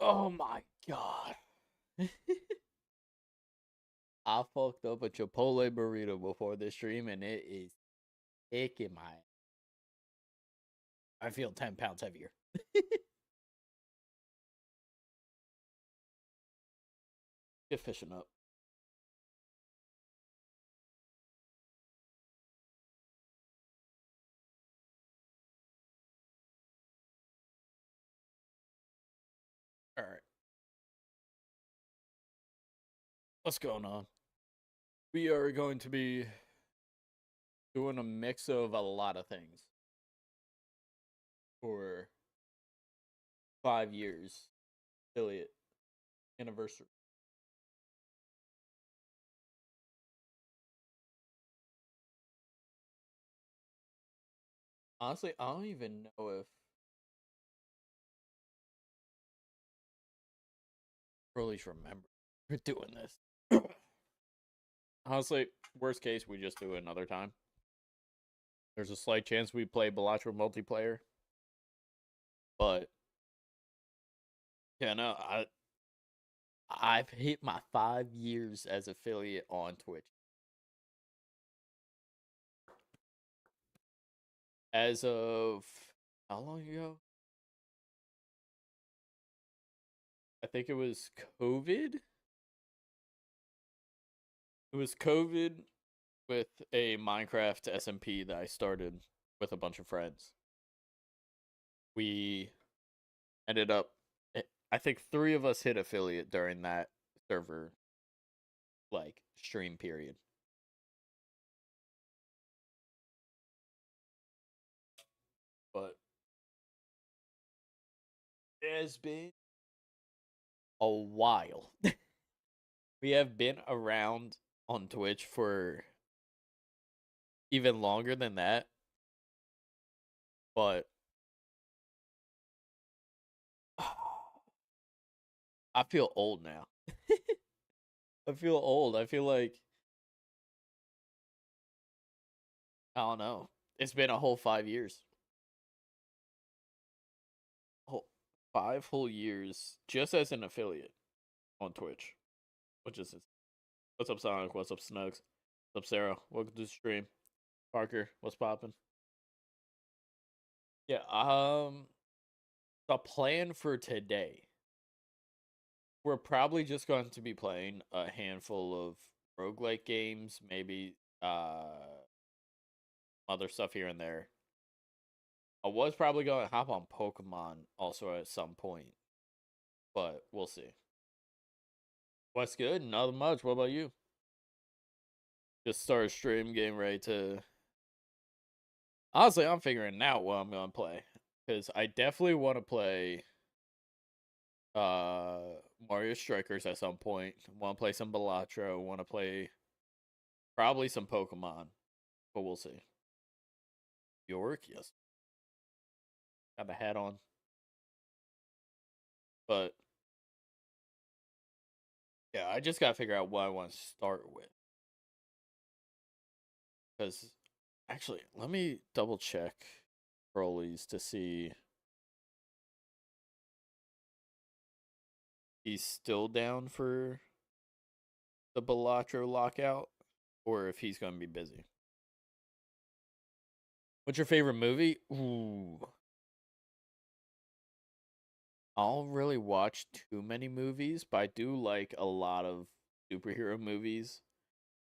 Oh my god. I fucked up a Chipotle burrito before this stream and it is kicking my. I feel 10 pounds heavier. Get fishing up. All right. What's going on? We are going to be doing a mix of a lot of things for 5 years affiliate anniversary. Honestly, I don't even know if Rollies remember we're doing this. Honestly, worst case, we just do it another time. There's a slight chance we play Balatro multiplayer. But yeah, no, I've hit my 5 years as affiliate on Twitch. As of how long ago? I think it was COVID. It was COVID with a Minecraft SMP that I started with a bunch of friends. We ended up, I think 3 of us hit affiliate during that server, like, stream period. But it has been a while. We have been around on Twitch for even longer than that. But I feel old now. I feel old. I feel like I don't know. It's been a whole 5 years. Whole 5 whole years just as an affiliate on Twitch. Which is what's up, Sonic? What's up, Snugs? What's up, Sarah? Welcome to the stream. Parker, what's poppin'? Yeah, the plan for today. We're probably just going to be playing a handful of roguelike games, maybe other stuff here and there. I was probably going to hop on Pokemon also at some point, but we'll see. What's good? Nothing much. What about you? Just started stream, getting ready to. Honestly, I'm figuring out what I'm going to play because I definitely want to play Mario Strikers at some point. Want to play some Balatro. Want to play probably some Pokemon, but we'll see. York, yes. Got the hat on. But yeah, I just gotta figure out what I want to start with. Because actually, let me double check Broly's to see he's still down for the Balatro lockout or if he's gonna be busy. What's your favorite movie? Ooh. I don't really watch too many movies, but I do like a lot of superhero movies.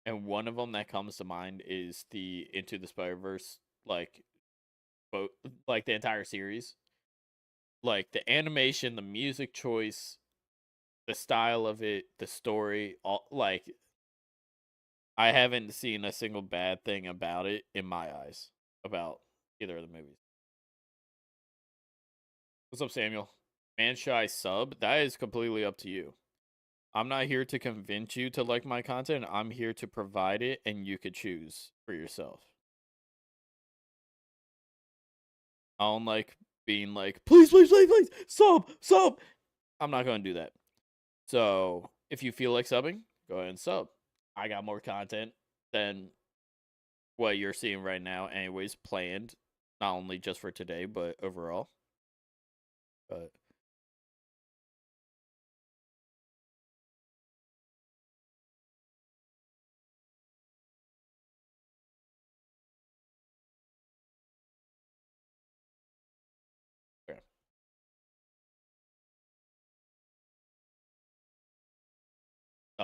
And one of them that comes to mind is the Into the Spider-Verse, like, like the entire series. Like the animation, the music choice, the style of it, the story, all like I haven't seen a single bad thing about it in my eyes about either of the movies. What's up, Samuel? Man shy sub? That is completely up to you. I'm not here to convince you to like my content. I'm here to provide it and you could choose for yourself. I don't like being like, please, please, please, please, sub, sub. I'm not going to do that. So if you feel like subbing, go ahead and sub. I got more content than what you're seeing right now, anyways, planned, not only just for today, but overall. But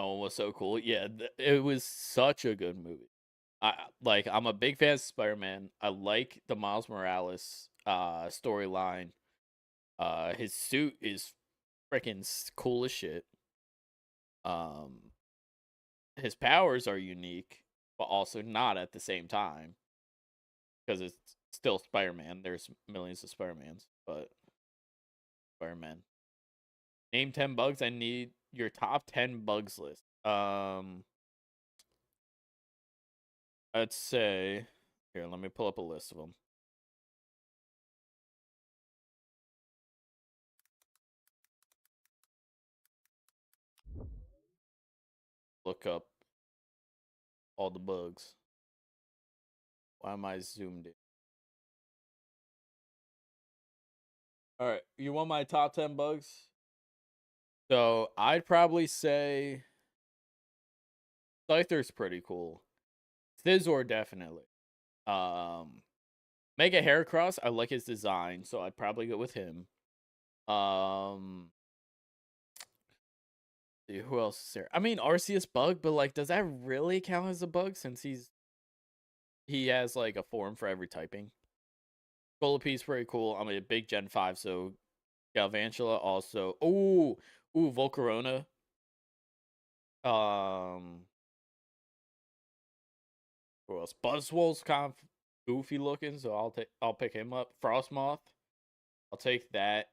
Oh, it was so cool. Yeah, it was such a good movie. I'm a big fan of Spider-Man. I like the Miles Morales storyline. His suit is freaking cool as shit. Um his powers are unique, but also not at the same time because it's still Spider-Man. There's millions of Spider-Mans, but Spider-Man. Name 10 bugs. I need your top 10 bugs list. I'd say here, let me pull up a list of them. Look up all the bugs. Why am I zoomed in? All right, you want my top 10 bugs? So I'd probably say Scyther's pretty cool. Scizor definitely. Um, Mega Heracross, I like his design, so I'd probably go with him. Um, who else is there? I mean, Arceus bug, but like, does that really count as a bug since he has like a form for every typing? Scoliped's pretty cool. I'm a big Gen 5, so Galvantula also. Ooh, Volcarona. Um, who else? Buzzwole's kind of goofy looking, so I'll pick him up. Frostmoth, I'll take that.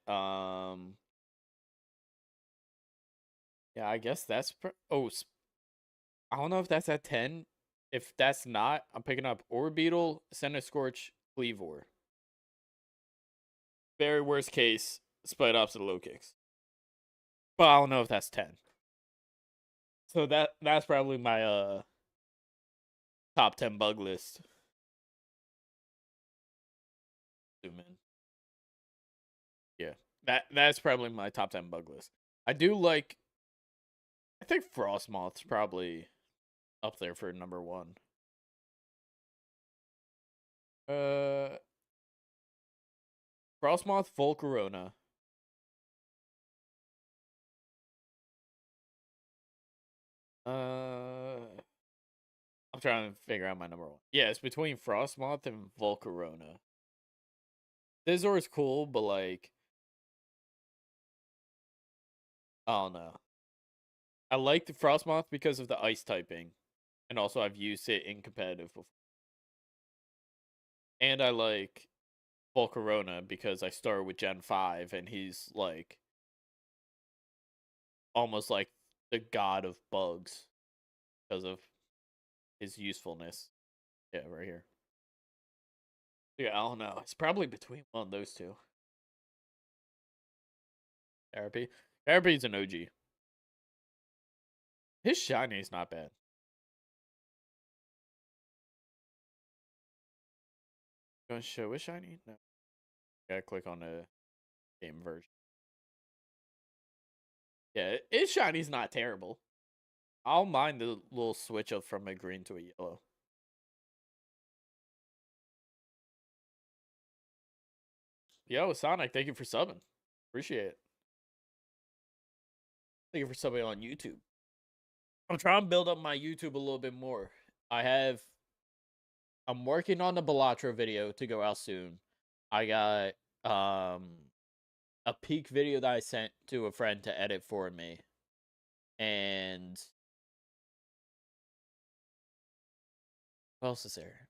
Yeah, I guess that's I don't know if that's at 10. If that's not, I'm picking up Orbeetle, Centiskorch, Cleavor. Very worst case, Spidops and low kicks. But I don't know if that's 10. So that's probably my top 10 bug list. Zoom in. Yeah. That's probably my top 10 bug list. I do like I think Frostmoth's probably up there for number 1. Uh Frostmoth, Volcarona. I'm trying to figure out my number 1. Yeah, it's between Frostmoth and Volcarona. Scizor is cool, but like I don't know. I like the Frostmoth because of the ice typing, and also I've used it in competitive before. And I like Volcarona because I started with Gen 5 and he's like almost like the god of bugs because of his usefulness. Yeah, right here. Yeah, I don't know. It's probably between one of those two. Therapy. Therapy's an OG. His shiny is not bad. Gonna show his shiny? No. Gotta click on the game version. Yeah, his shiny's not terrible. I'll mind the little switch up from a green to a yellow. Yo, Sonic, thank you for subbing. Appreciate it. Thank you for subbing on YouTube. I'm trying to build up my YouTube a little bit more. I'm working on the Balatro video to go out soon. I got a peak video that I sent to a friend to edit for me. And what else is there?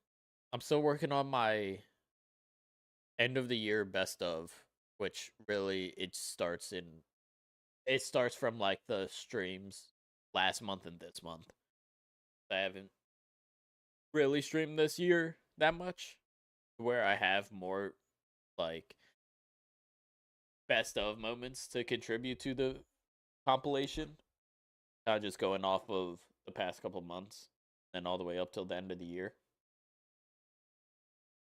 I'm still working on my end of the year best of, which really it starts from like the streams last month and this month. I haven't really streamed this year that much, where I have more like best of moments to contribute to the compilation. Not just going off of the past couple months and all the way up till the end of the year.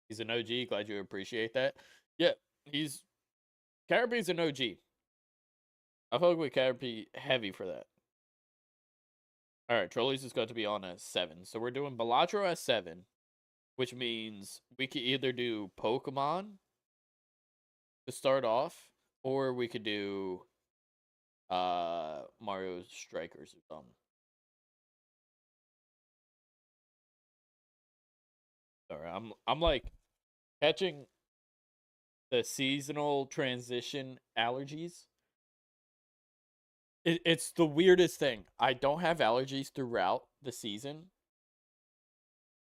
He's an OG. Glad you appreciate that. Yeah, he's Caterpie's an OG. I feel like with Caterpie heavy for that. All right, Trolleys is going to be on a 7. So we're doing Balatro at 7, which means we could either do Pokemon to start off, or we could do Mario Strikers or something. I'm like catching the seasonal transition allergies. It's the weirdest thing. I don't have allergies throughout the season.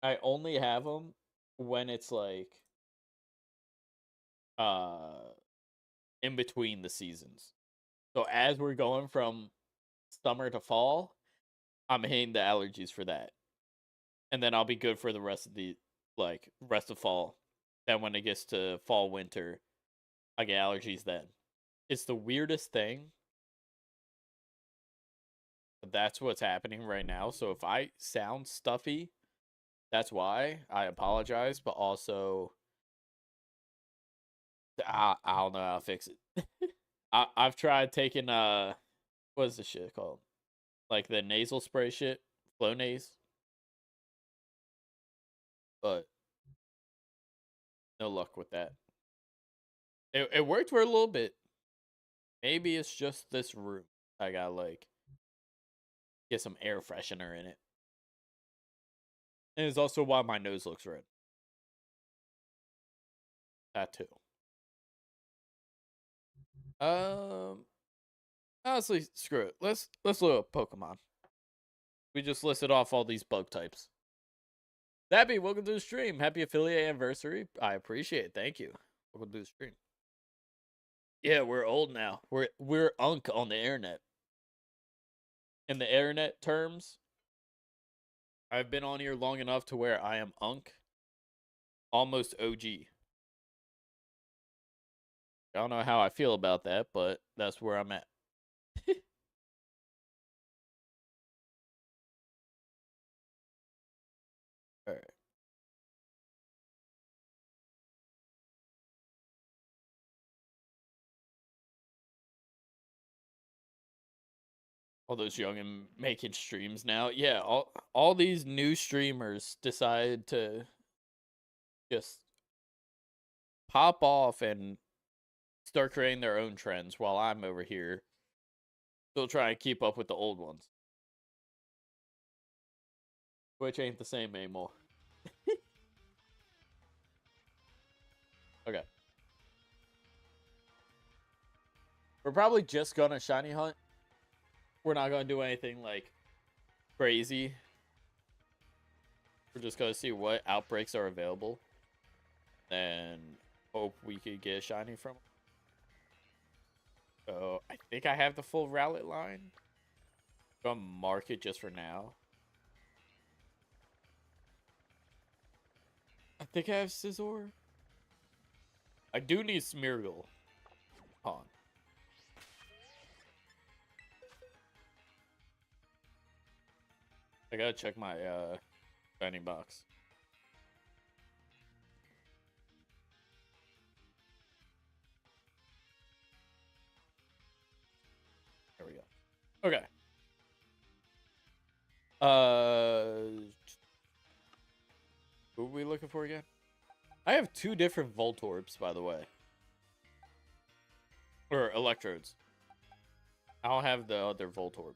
I only have them when it's like uh in between the seasons. So as we're going from summer to fall, I'm hitting the allergies for that. And then I'll be good for the rest of the rest of fall. Then when it gets to fall winter, I get allergies then. It's the weirdest thing. But that's what's happening right now. So if I sound stuffy, that's why. I apologize, but also I don't know how to fix it. I've tried taking what is the shit called? Like the nasal spray shit, Flonase, but no luck with that. It worked for a little bit. Maybe it's just this room. I gotta like get some air freshener in it. And it's also why my nose looks red. That too. Um, honestly, screw it. Let's look up Pokemon. We just listed off all these bug types. Dappy, welcome to the stream. Happy affiliate anniversary. I appreciate it. Thank you. Welcome to the stream. Yeah, we're old now. We're unk on the internet. In the internet terms, I've been on here long enough to where I am unk, almost OG. I don't know how I feel about that, but that's where I'm at. All right. All those young and making streams now. Yeah, all these new streamers decide to just pop off and start creating their own trends while I'm over here still trying to keep up with the old ones. Which ain't the same anymore. Okay. We're probably just gonna shiny hunt. We're not gonna do anything like crazy. We're just gonna see what outbreaks are available. And hope we could get a shiny from them. So I think I have the full Rowlet line. I'm gonna mark it just for now. I think I have Scizor. I do need Smeargle. Hold on. I gotta check my shiny box. There we go. Okay. Who are we looking for again? I have two different Voltorbs, by the way. Or Electrodes. I don't have the other Voltorb.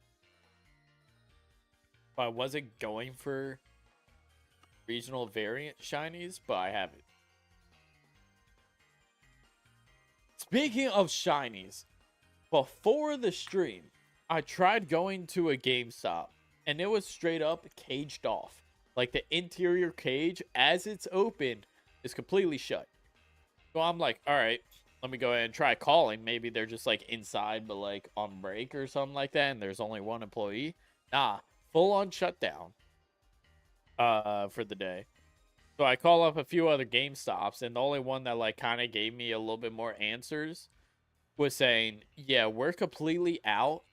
But I wasn't going for regional variant shinies, but I have it. Speaking of shinies, before the stream, I tried going to a GameStop, and it was straight up caged off. Like the interior cage, as it's open, is completely shut. So I'm like, all right, let me go ahead and try calling. Maybe they're just like inside, but like on break or something like that, and there's only one employee. Nah, full on shutdown for the day. So I call up a few other GameStops, and the only one that like kind of gave me a little bit more answers was saying, yeah, we're completely out.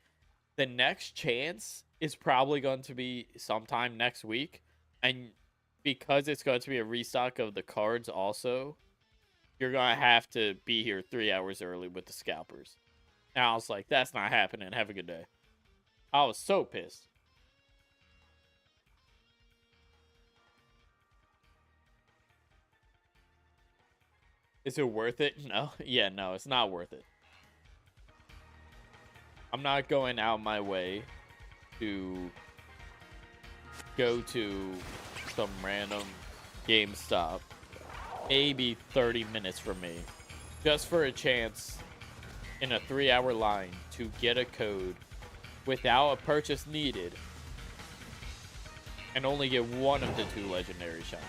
The next chance is probably going to be sometime next week. And because it's going to be a restock of the cards also, you're going to have to be here 3 hours early with the scalpers. And I was like, that's not happening. Have a good day. I was so pissed. Is it worth it? No. Yeah, no, it's not worth it. I'm not going out my way to go to some random GameStop, maybe 30 minutes from me, just for a chance in a 3-hour line to get a code without a purchase needed and only get one of the 2 legendary shinies.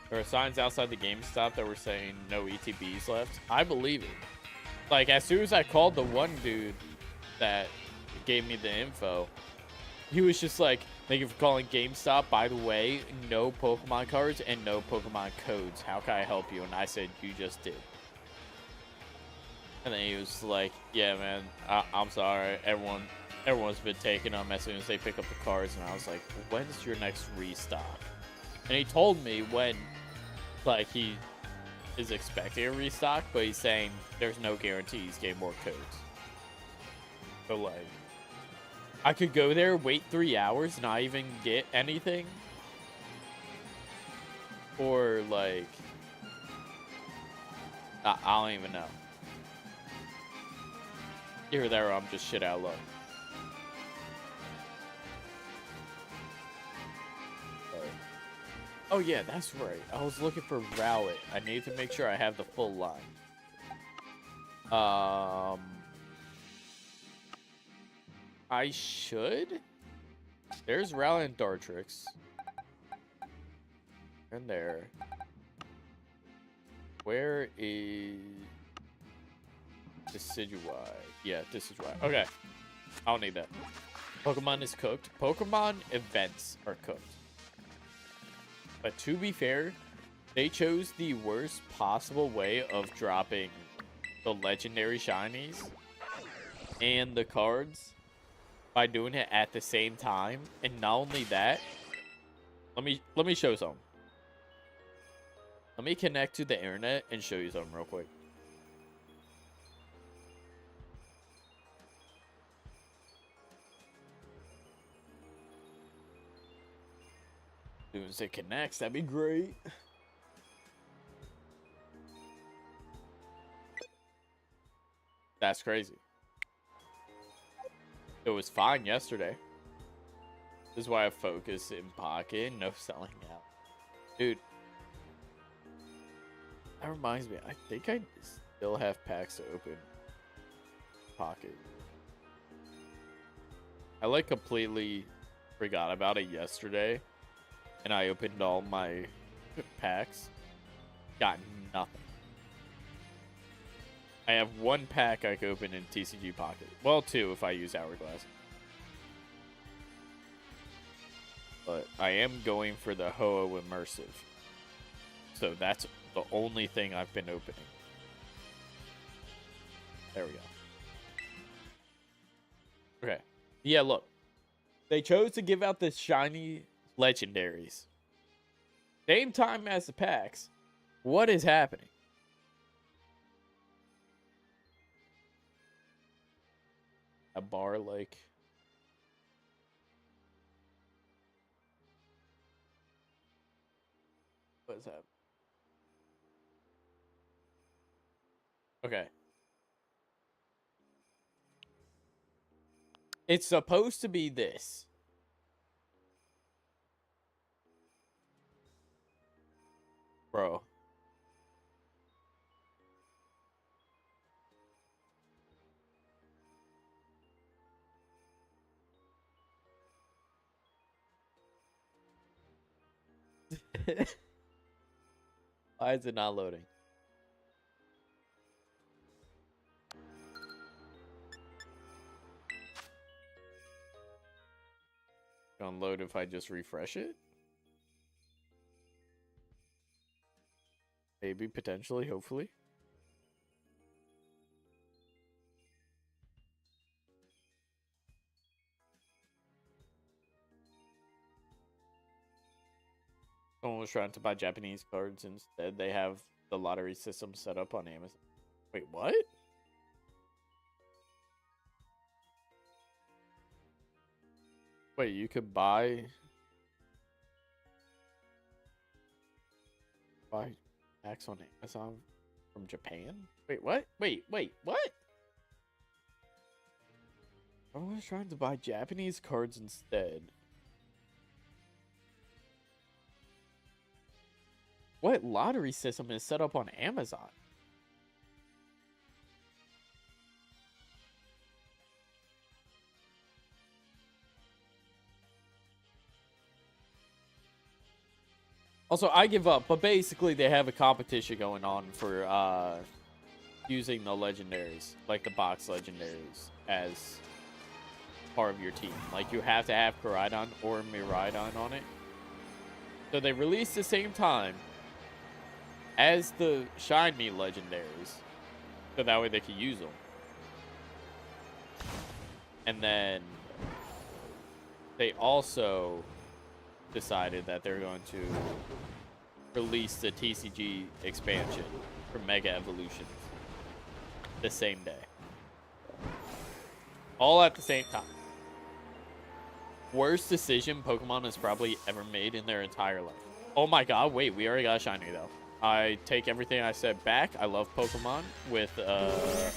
There are signs outside the GameStop that were saying no ETBs left. I believe it. Like, as soon as I called the one dude that gave me the info, he was just like, thank you for calling GameStop. By the way, no Pokemon cards and no Pokemon codes. How can I help you? And I said, you just did. And then he was like, yeah, man, I'm sorry. Everyone's been taking them as soon as they pick up the cards. And I was like, when's your next restock? And he told me when, like, he is expecting a restock, but he's saying there's no guarantees getting more codes. So, like, I could go there, wait 3 hours, not even get anything. Or, like, I don't even know. Either there or I'm just shit out of luck. Oh yeah, that's right. I was looking for Rowlet. I need to make sure I have the full line. I should. There's Rowlet and Dartrix. And there. Where is Decidueye? Yeah, Decidueye. Okay. I don't need that. Pokemon is cooked. Pokemon events are cooked. But to be fair, they chose the worst possible way of dropping the legendary shinies and the cards by doing it at the same time. And not only that, let me show something. Let me connect to the internet and show you something real quick. As soon as it connects, that'd be great. That's crazy. It was fine yesterday. This is why I focus in pocket, no selling out. Dude. That reminds me, I think I still have packs to open. Pocket. I like completely forgot about it yesterday. And I opened all my packs. Got nothing. I have 1 pack I can open in TCG Pocket. Well, 2 if I use Hourglass. But I am going for the Ho-Oh Immersive. So that's the only thing I've been opening. There we go. Okay. Yeah, look. They chose to give out the shiny legendaries. Same time as the packs. What is happening? A bar like... What is that? Okay. It's supposed to be this. Bro. Why is it not loading? Gonna load if I just refresh it? Maybe, potentially, hopefully. Someone was trying to buy Japanese cards instead. They have the lottery system set up on Amazon. Wait, what? Wait, you could buy packs on Amazon from Japan? Wait, what? Wait, what? I was trying to buy Japanese cards instead. What lottery system is set up on Amazon? Also, I give up, but basically they have a competition going on for using the legendaries, like the box legendaries, as part of your team. Like, you have to have Koraidon or Miraidon on it. So they released the same time as the Shine Me legendaries, so that way they can use them. And then they also decided that they're going to release the TCG expansion for Mega Evolutions the same day. All at the same time. Worst decision Pokemon has probably ever made in their entire life. Oh my god, wait, we already got a Shiny though. I take everything I said back. I love Pokemon with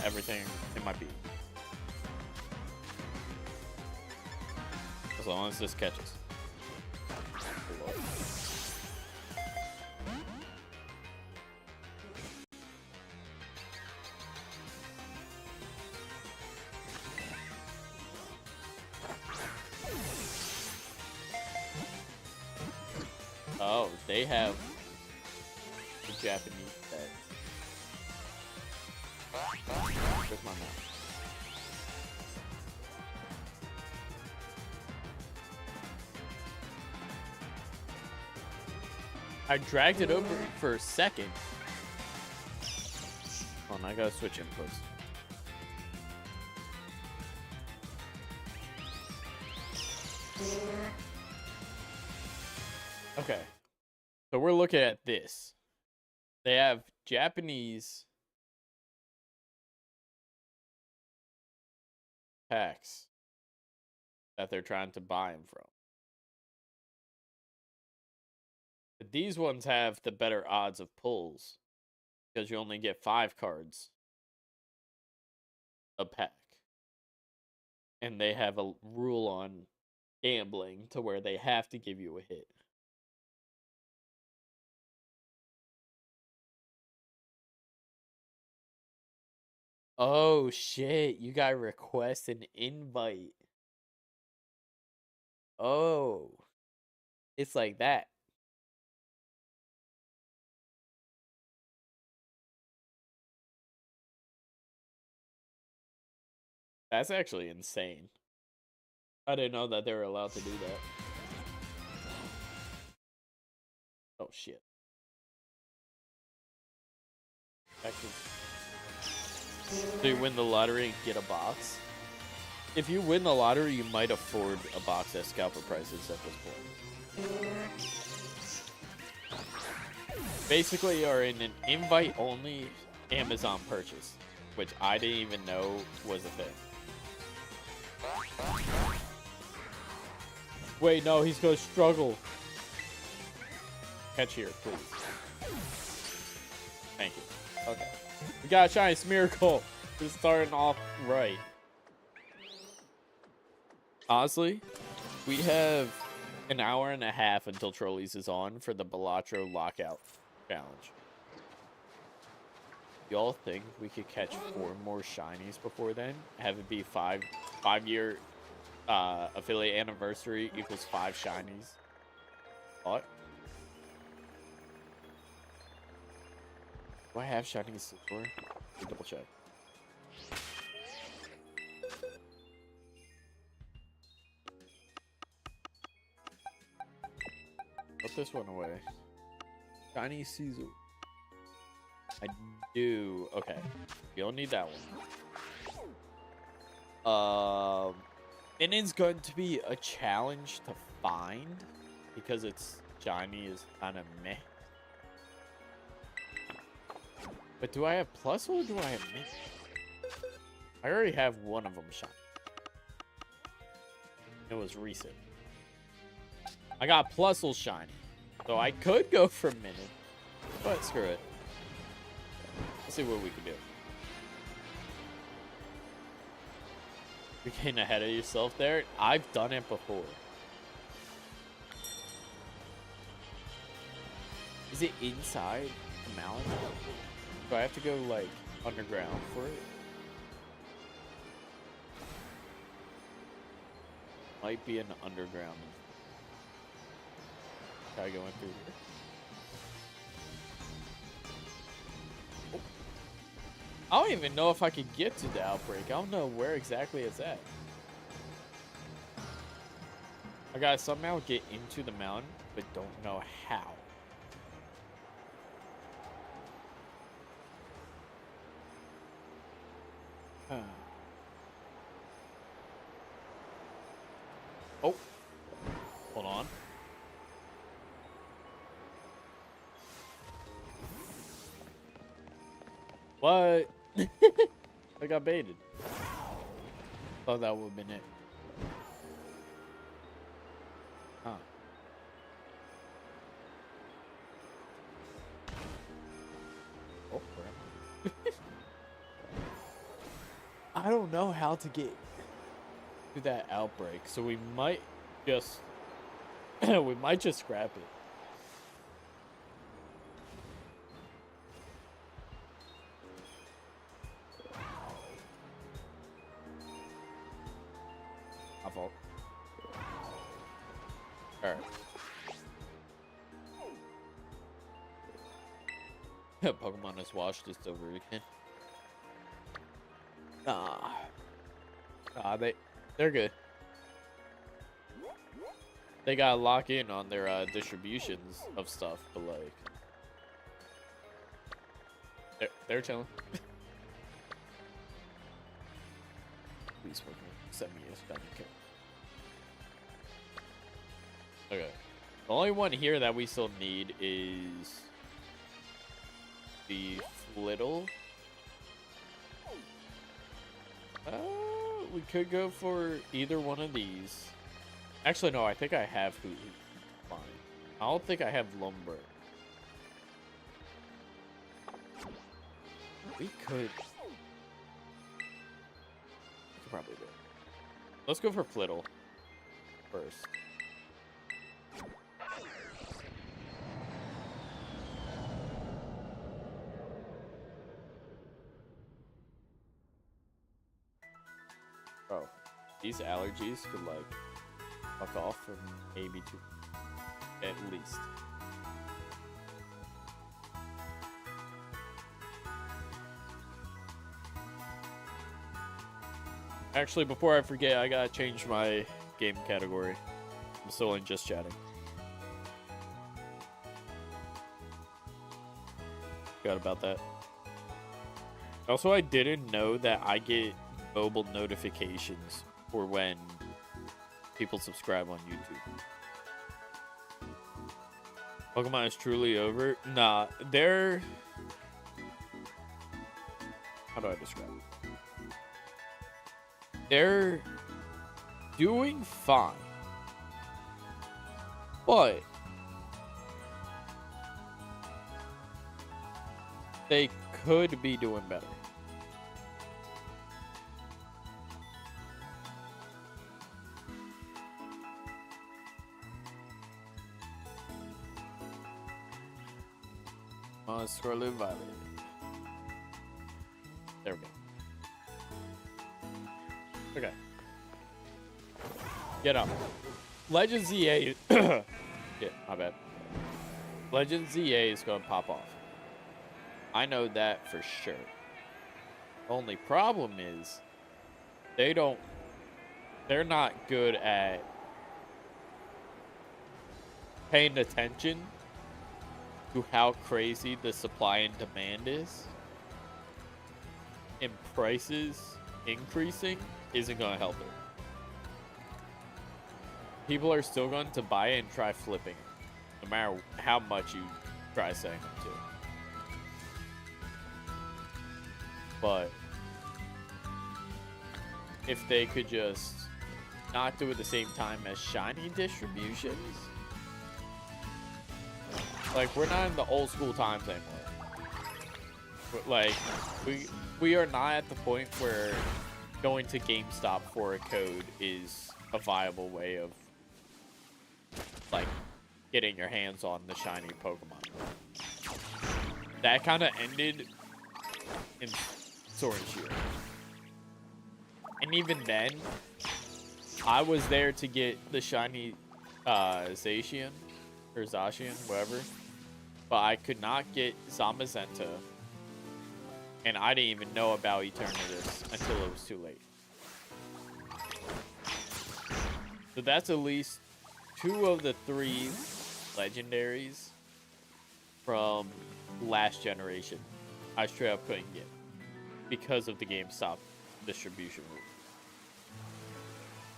everything in my being. As long as this catches. Oh, they have the Japanese set. Where's my map? I dragged it over for a second. Hold on, I gotta switch inputs. Okay. So we're looking at this. They have Japanese packs that they're trying to buy them from. But these ones have the better odds of pulls because you only get 5 cards a pack. And they have a rule on gambling to where they have to give you a hit. Oh shit, you got request an invite. Oh. It's like that. That's actually insane. I didn't know that they were allowed to do that. Oh shit. Do you win the lottery and get a box? If you win the lottery, you might afford a box at scalper prices at this point. Basically, you're in an invite-only Amazon purchase, which I didn't even know was a thing. Wait, no, he's gonna struggle. Catch here, please. Thank you. Okay. We got a shiny Smeargle. We're starting off right. Honestly, we have an hour and a half until Trolleys is on for the Balatro Lockout Challenge. Y'all think we could catch 4 more shinies before then? Have it be 5-year affiliate anniversary equals 5 shinies? What? Do I have shinies for? Double check. Put this one away. Shiny Caesar. I do. Okay. You don't need that one. Minion's going to be a challenge to find because it's shiny is kind of meh. But do I have plus or do I have meh? I already have one of them shiny. It was recent. I got Plusle shiny. So I could go for Minute. But screw it. Let's see what we can do. You're getting ahead of yourself there. I've done it before. Is it inside the mountain? Do I have to go like underground for it? Might be an underground. Try going through here. Oh. I don't even know if I could get to the outbreak. I don't know where exactly it's at. I gotta somehow get into the mountain, but don't know how. Oh, hold on. What? I got baited. Thought that would have been it. Huh. Oh, where am I? I don't know how to get to that outbreak, so we might just we might just scrap it. My fault. All right. Pokemon has washed this over again. They're good. They gotta lock in on their distributions of stuff, but like they're chilling. Please send me a spending card. Okay. The only one here that we still need is the Flittle. We could go for either one of these. Actually, no, I think I have who. Fine. I don't think I have Lumber. We could probably do it. Let's go for Flittle first. Oh, these allergies could like fuck off from maybe 2 at least. Actually, before I forget, I gotta change my game category. I'm still in just chatting. Forgot about that. Also, I didn't know that I get mobile notifications for when people subscribe on YouTube. Pokemon is truly over. Nah, they're... How do I describe it? They're doing fine. But they could be doing better. Scarlet Violet. There we go. Okay. Get up. Legend ZA. Yeah, my bad. Legend ZA is going to pop off. I know that for sure. Only problem is they're not good at paying attention to how crazy the supply and demand is, and prices increasing isn't going to help it. People are still going to buy it and try flipping it, no matter how much you try saying them to. But if they could just not do it at the same time as shiny distributions, like, we're not in the old school times anymore. But, like, we are not at the point where going to GameStop for a code is a viable way of, like, getting your hands on the shiny Pokemon. That kind of ended in Sword and Shield. And even then, I was there to get the shiny Zacian, or Zacian, whatever. But I could not get Zamazenta. And I didn't even know about Eternatus until it was too late. So that's at least 2 of the 3 legendaries from last generation I straight up couldn't get because of the GameStop distribution rule.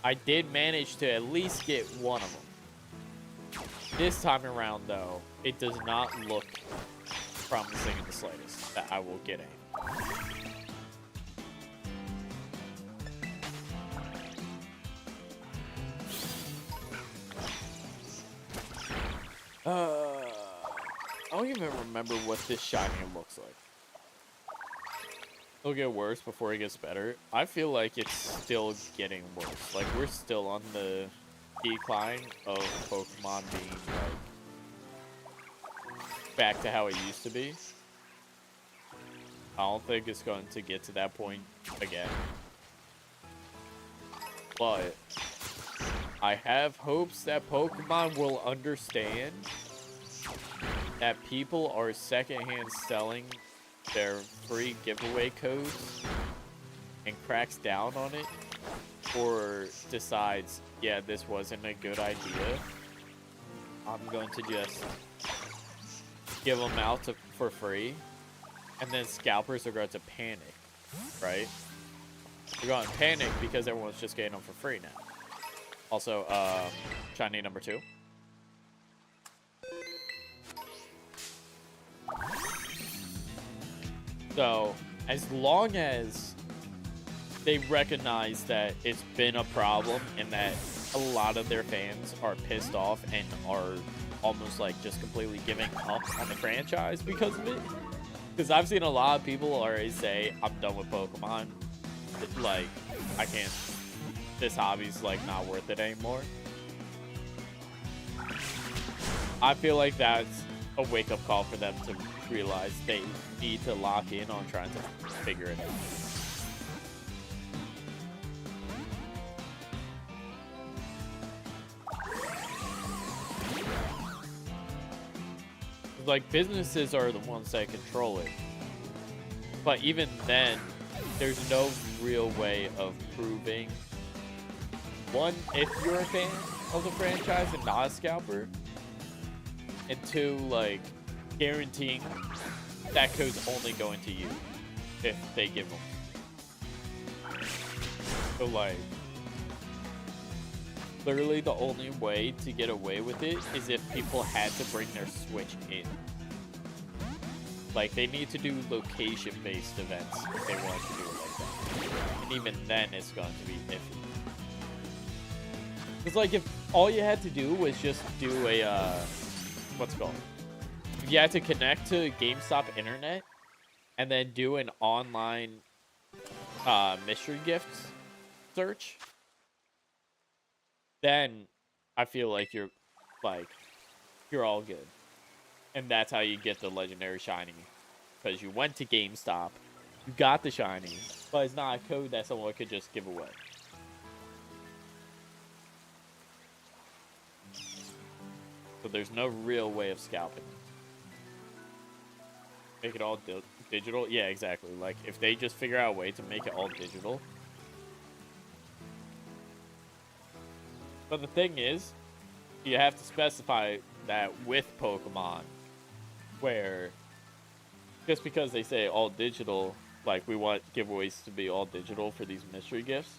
I did manage to at least get one of them. This time around, though, it does not look promising in the slightest that I will get any. I don't even remember what this shiny looks like. It'll get worse before it gets better. I feel like it's still getting worse. Like, we're still on the decline of Pokemon being, like, back to how it used to be. I don't think it's going to get to that point again. But I have hopes that Pokemon will understand that people are secondhand selling their free giveaway codes and cracks down on it, or decides, yeah, this wasn't a good idea. I'm going to just give them out for free. And then scalpers are going to panic, right? They're going to panic because everyone's just getting them for free now. Also, shiny number 2. So, as long as they recognize that it's been a problem and that a lot of their fans are pissed off and are almost like just completely giving up on the franchise because of it. Because I've seen a lot of people already say, I'm done with Pokemon. Like, I can't, this hobby's like not worth it anymore. I feel like that's a wake-up call for them to realize they need to lock in on trying to figure it out. Like, businesses are the ones that control it. But even then, there's no real way of proving, one, if you're a fan of the franchise and not a scalper, and 2, like, guaranteeing that code's only going to you if they give them. So, like, literally the only way to get away with it is if people had to bring their Switch in. Like, they need to do location-based events if they want to do it like that. And even then, it's going to be iffy. It's like if all you had to do was just do a, what's it called? If you had to connect to GameStop internet and then do an online mystery gifts search, then I feel like you're all good. And that's how you get the legendary shiny. Because you went to GameStop, you got the shiny, but it's not a code that someone could just give away. So there's no real way of scalping. Make it all digital? Yeah, exactly. Like, if they just figure out a way to make it all digital. But the thing is, you have to specify that with Pokemon, where just because they say all digital, like we want giveaways to be all digital for these mystery gifts,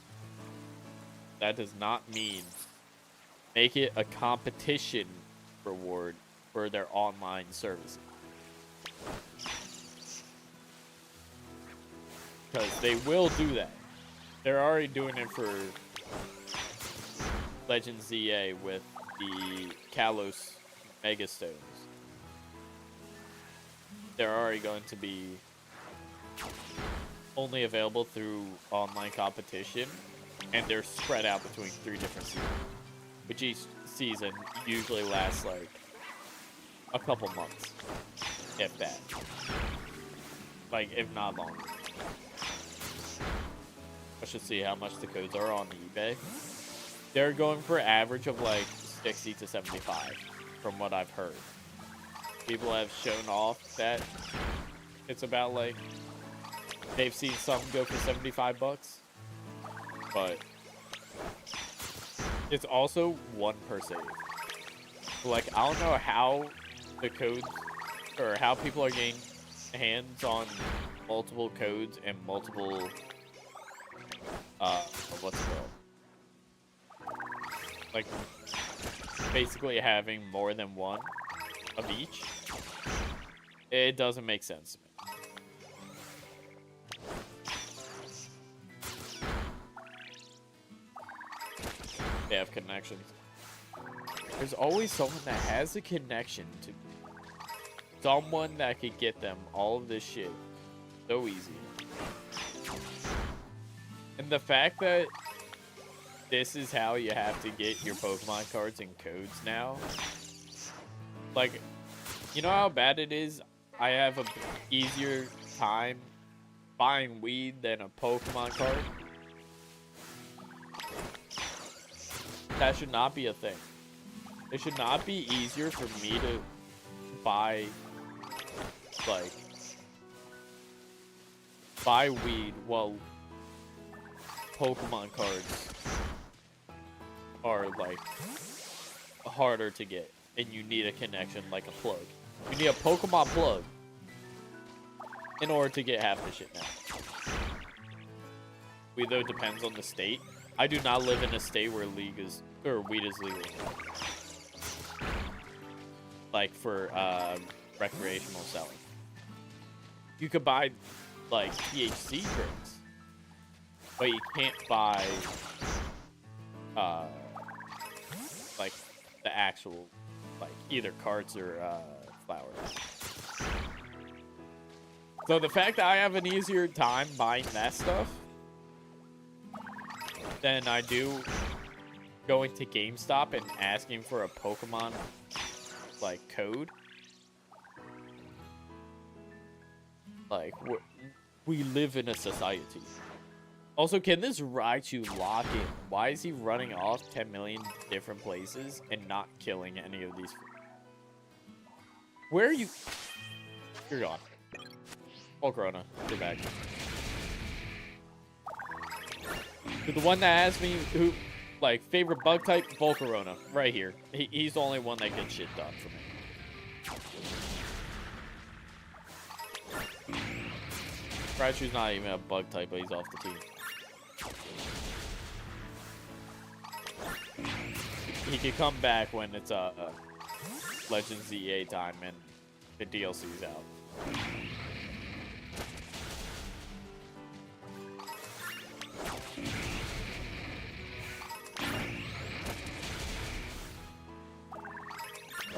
that does not mean make it a competition reward for their online services. Because they will do that. They're already doing it for Legend ZA with the Kalos Mega Stones. They're already going to be only available through online competition, and they're spread out between 3 different seasons, which each season usually lasts like a couple months, if that. Like, if not longer. I should see how much the codes are on eBay. They're going for an average of like 60 to 75, from what I've heard. People have shown off that it's about like, they've seen some go for 75 bucks, but it's also 1 per save. Like, I don't know how the codes, or how people are getting hands on multiple codes and multiple, what's it called? Like, basically having more than one of each. It doesn't make sense to me. They have connections. There's always someone that has a connection to someone that could get them all of this shit so easy. And the fact that this is how you have to get your Pokemon cards and codes now. Like, you know how bad it is? I have a easier time buying weed than a Pokemon card. That should not be a thing. It should not be easier for me to buy, like, buy weed while Pokemon cards are, like, harder to get. And you need a connection, like a plug. You need a Pokemon plug in order to get half the shit now. Weed, though, depends on the state. I do not live in a state where weed is legal. Like, for recreational selling. You could buy, like, THC drinks, but you can't buy, like, the actual, like, either cards or flowers. So the fact that I have an easier time buying that stuff than I do going to GameStop and asking for a Pokemon, like, code. Like, we live in a society. Also, can this Raichu lock in? Why is he running off 10 million different places and not killing any of these? Where are you? You're gone. Volcarona, you're back. The one that asked me who, like, favorite bug type, Volcarona, right here. He's the only one that gets shit done for me. Raichu's not even a bug type, but he's off the team. He could come back when it's Legends EA time and the DLC's out.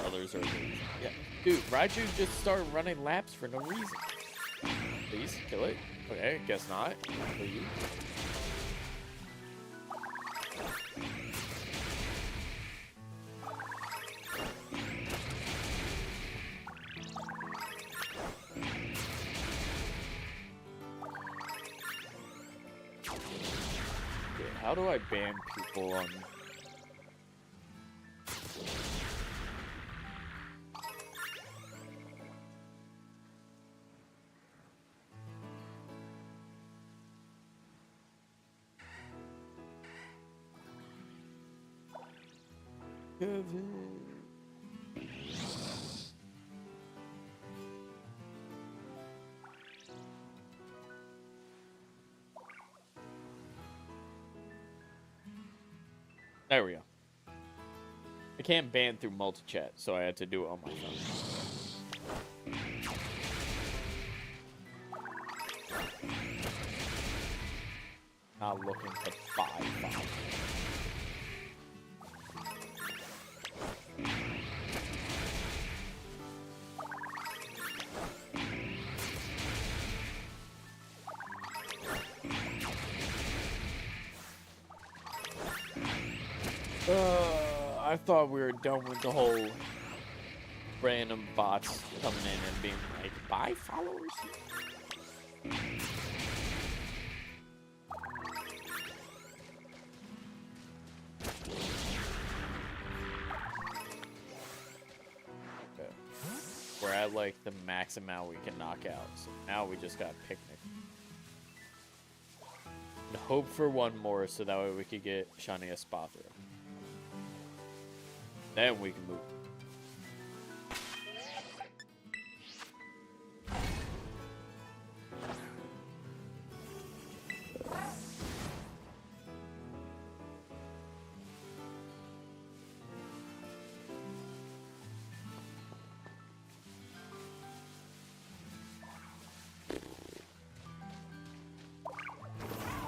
Others are, yeah, dude. Raichu just started running laps for no reason. Please kill it. Okay, guess not. Please. How do I ban people on? There we go. I can't ban through multi-chat, so I had to do it on my phone. Not looking to buy. I thought we were done with the whole random bots coming in and being like, buy followers? Okay. We're at like the max amount we can knock out, so now we just got picnic. And hope for one more so that way we could get Shiny Espathra. Then we can move.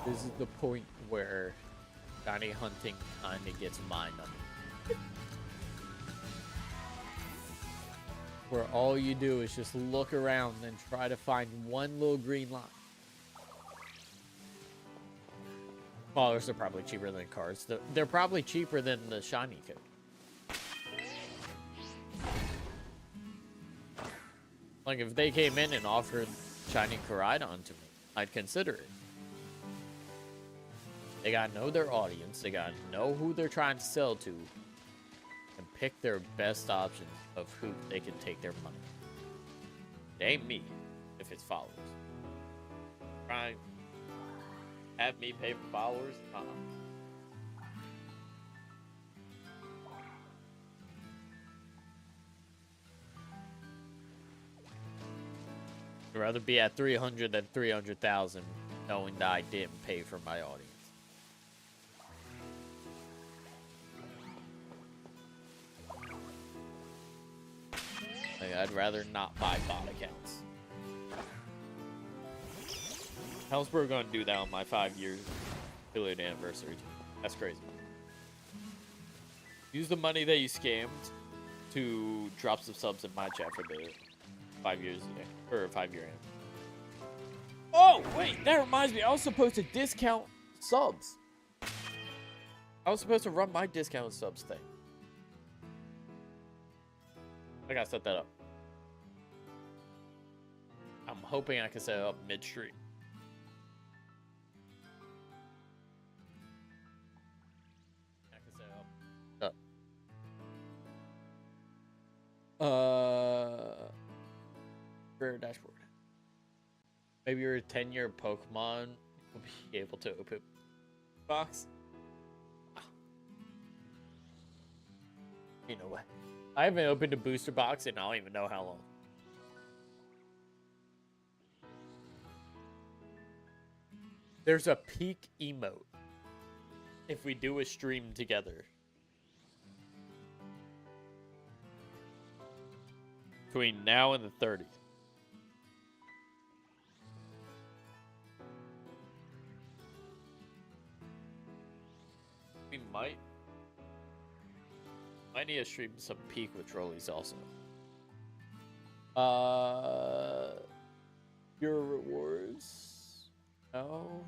This is the point where shiny hunting kind of gets mind on you. Where all you do is just look around and try to find one little green line. Followers are probably cheaper than cards. They're probably cheaper than the shiny code. Like, if they came in and offered shiny Koraidon to me, I'd consider it. They gotta know their audience, they gotta know who they're trying to sell to, and pick their best option of who they can take their money. It ain't me, if it's followers. Trying to have me pay for followers? I'd rather be at 300 than 300,000, knowing that I didn't pay for my audience. Like, I'd rather not buy bot accounts. How's we're gonna do that on my 5-year affiliate anniversary? That's crazy. Use the money that you scammed to drop some subs in my chat for the 5 years or 5-year anniversary. Oh wait, that reminds me. I was supposed to discount subs. I was supposed to run my discount subs thing. I gotta set that up. I'm hoping I can set it up midstream. I can set it up. Rare dashboard. Maybe your 10-year Pokemon will be able to open box. You know what? I haven't opened a booster box in I don't even know how long. There's a peak emote if we do a stream together. Between now and the 30th. We might need to stream some peak with trolleys also. Your rewards? No.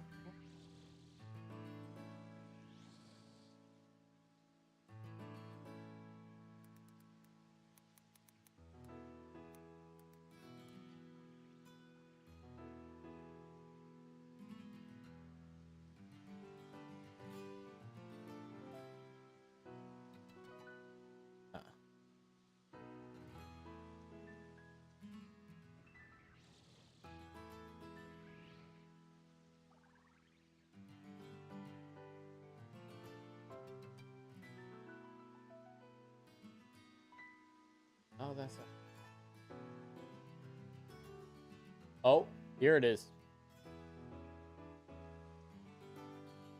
Oh, that's it. Oh, here it is.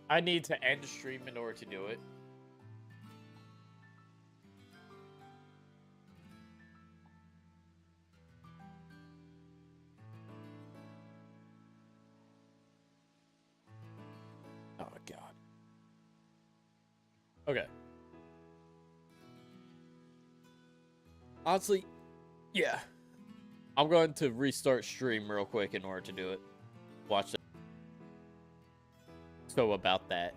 I need to end stream in order to do it. Oh, God. Okay. Honestly, yeah. I'm going to restart stream real quick in order to do it. Watch it. So about that.